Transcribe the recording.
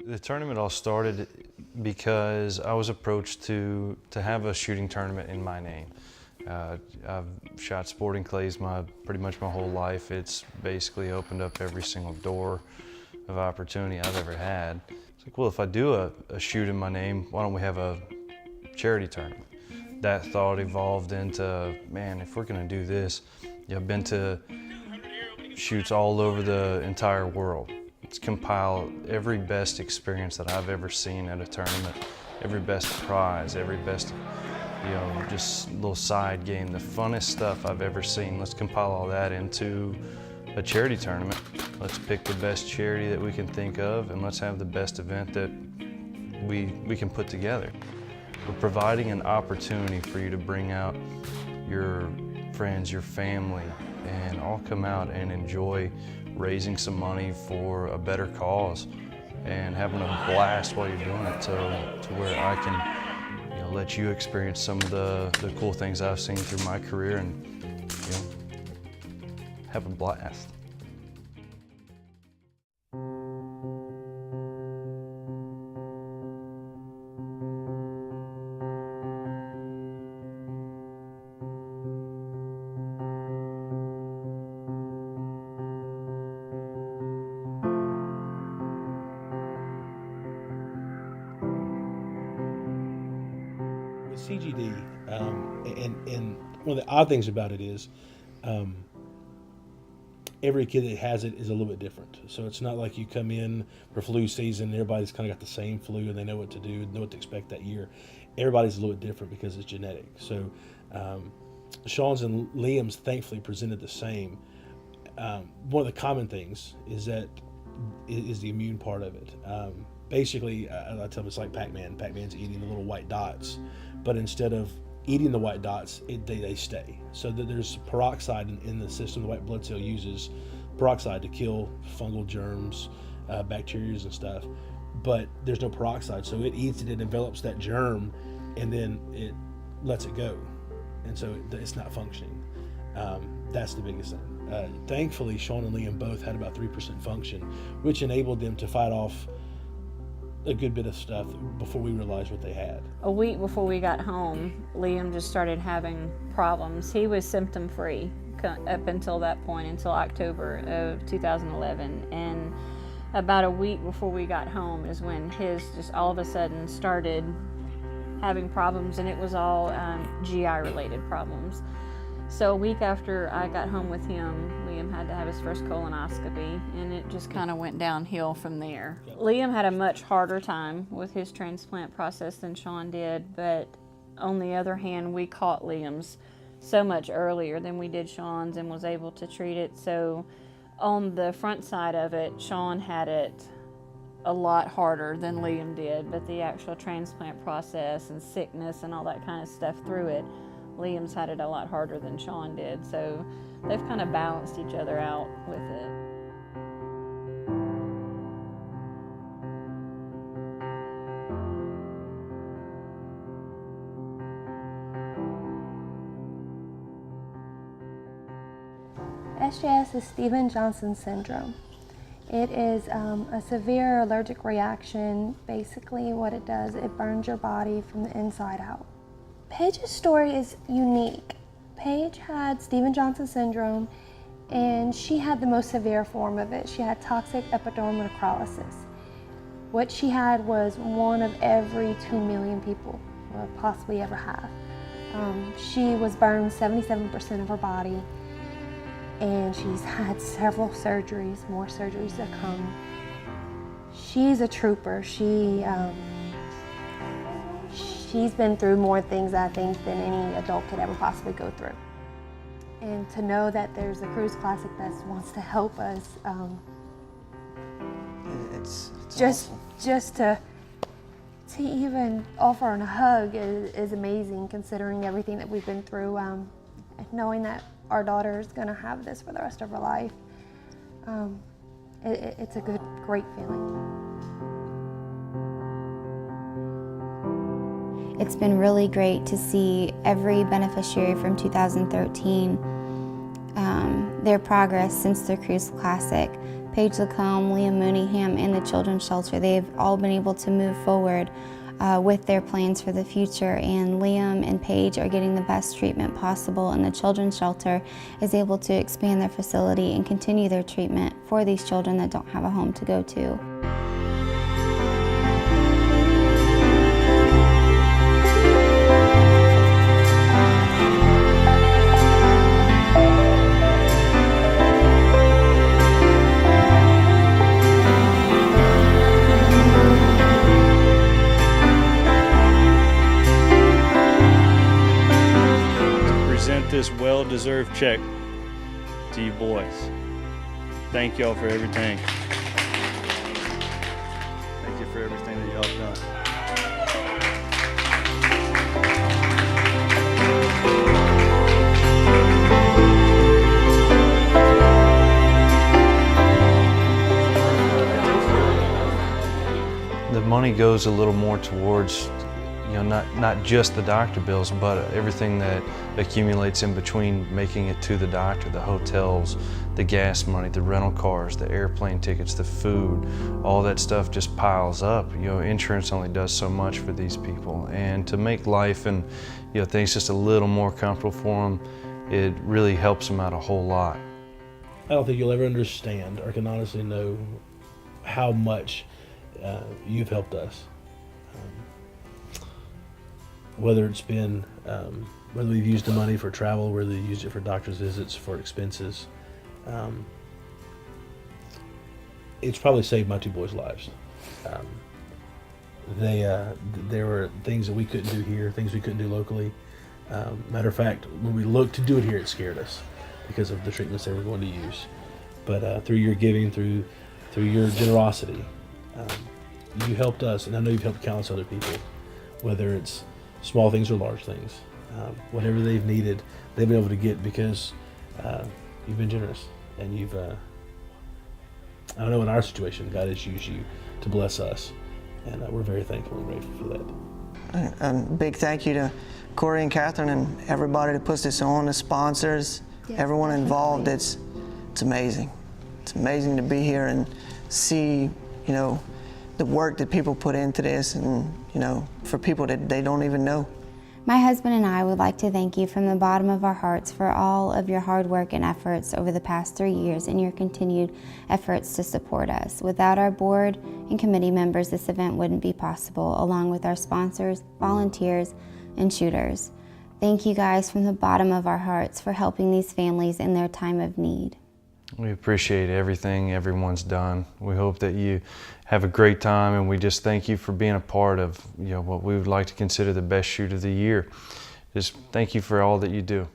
The tournament all started because I was approached to have a shooting tournament in my name. I've shot sporting clays pretty much my whole life. It's basically opened up every single door of opportunity I've ever had. It's like, well, if I do a shoot in my name, why don't we have a charity tournament? That thought evolved into, man, if we're gonna do this, I've been to shoots all over the entire world. Let's compile every best experience that I've ever seen at a tournament, every best prize, every best, just little side game, the funnest stuff I've ever seen. Let's compile all that into a charity tournament. Let's pick the best charity that we can think of, and let's have the best event that we can put together. We're providing an opportunity for you to bring out your friends, your family, and all come out and enjoy raising some money for a better cause and having a blast while you're doing it, to where I can let you experience some of the cool things I've seen through my career and have a blast. CGD, and one of the odd things about it is every kid that has it is a little bit different. So it's not like you come in for flu season and everybody's kind of got the same flu and they know what to do, know what to expect that year. Everybody's a little bit different because it's genetic. So Sean's and Liam's thankfully presented the same. One of the common things is the immune part of it. Basically, I tell them it's like Pac-Man. Pac-Man's eating the little white dots, but instead of eating the white dots, they stay. So that there's peroxide in the system. The white blood cell uses peroxide to kill fungal germs, bacteria and stuff, but there's no peroxide. So it eats it, it envelops that germ, and then it lets it go. And so it's not functioning. That's the biggest thing. Thankfully, Sean and Liam both had about 3% function, which enabled them to fight off a good bit of stuff before we realized what they had. A week before we got home, Liam just started having problems. He was symptom-free up until that point, until October of 2011. And about a week before we got home is when his just all of a sudden started having problems, and it was all GI-related problems. So a week after I got home with him, Liam had to have his first colonoscopy, and it just kind of went downhill from there. Liam had a much harder time with his transplant process than Sean did, but on the other hand, we caught Liam's so much earlier than we did Sean's and was able to treat it. So on the front side of it, Sean had it a lot harder than Liam did, but the actual transplant process and sickness and all that kind of stuff through it, Liam's had it a lot harder than Sean did, so they've kind of balanced each other out with it. SJS is Stevens-Johnson syndrome. It is a severe allergic reaction. Basically what it does, it burns your body from the inside out. Paige's story is unique. Paige had Stevens-Johnson syndrome, and she had the most severe form of it. She had toxic epidermal necrolysis. What she had was one of every 2 million people will possibly ever have. She was burned 77% of her body, and she's had several surgeries, more surgeries to come. She's a trooper. She's been through more things, I think, than any adult could ever possibly go through. And to know that there's a Kruse Classic that wants to help us, it's just awesome. Just to even offer a hug is amazing, considering everything that we've been through. Knowing that our daughter is going to have this for the rest of her life, it's a great feeling. It's been really great to see every beneficiary from 2013, their progress since the Kruse Classic. Paige Lacombe, Liam Mooneyham, and the Children's Shelter, they've all been able to move forward with their plans for the future, and Liam and Paige are getting the best treatment possible, and the Children's Shelter is able to expand their facility and continue their treatment for these children that don't have a home to go to. This well-deserved check to you boys. Thank y'all for everything. Thank you for everything that y'all have done. The money goes a little more towards, not just the doctor bills, but everything that accumulates in between making it to the doctor, the hotels, the gas money, the rental cars, the airplane tickets, the food, all that stuff just piles up. Insurance only does so much for these people, and to make life and things just a little more comfortable for them, it really helps them out a whole lot. I don't think you'll ever understand or can honestly know how much you've helped us. Whether it's been, whether we've used the money for travel, whether we've used it for doctor's visits, for expenses, it's probably saved my two boys' lives. There were things that we couldn't do here, things we couldn't do locally. Matter of fact, when we looked to do it here, it scared us because of the treatments they were going to use. But through your giving, through your generosity, you helped us, and I know you've helped countless other people, whether it's small things or large things. Whatever they've needed, they've been able to get because you've been generous, and you've, I don't know, in our situation, God has used you to bless us, and we're very thankful and grateful for that. A big thank you to Corey and Catherine and everybody that puts this on, the sponsors, everyone involved. It's amazing. It's amazing to be here and see, the work that people put into this, and for people that they don't even know. My husband and I would like to thank you from the bottom of our hearts for all of your hard work and efforts over the past 3 years and your continued efforts to support us. Without our board and committee members, this event wouldn't be possible, along with our sponsors, volunteers, and shooters. Thank you guys from the bottom of our hearts for helping these families in their time of need. We appreciate everything everyone's done. We hope that you have a great time, and we just thank you for being a part of what we would like to consider the best shoot of the year. Just thank you for all that you do.